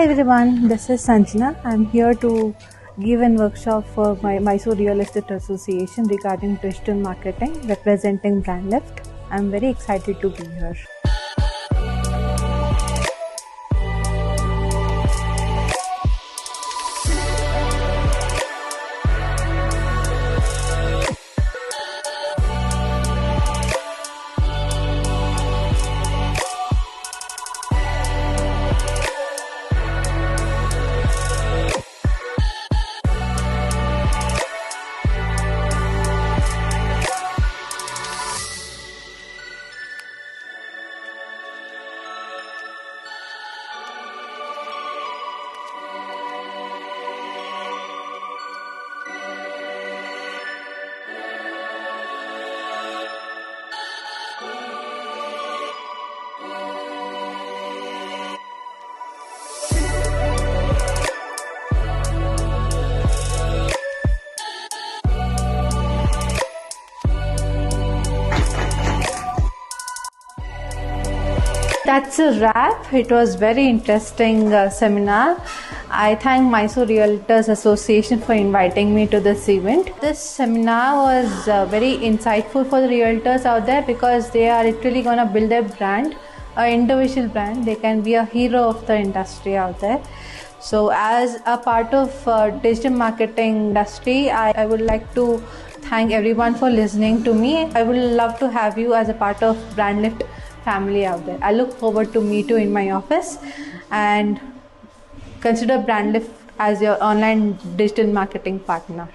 Hi everyone, this is Sanjana. I'm here to give a workshop for my Mysore Real Estate Association regarding digital marketing representing brand lift. I'm very excited to be here. That's a wrap. It was very interesting seminar. I thank Mysore Realtors Association for inviting me to this event. This seminar was very insightful for the realtors out there because they are literally going to build their brand, an individual brand. They can be a hero of the industry out there. So as a part of digital marketing industry, I would like to thank everyone for listening to me. I would love to have you as a part of Brand Lift family out there. I look forward to meet you in my office and consider Brand Lift as your online digital marketing partner.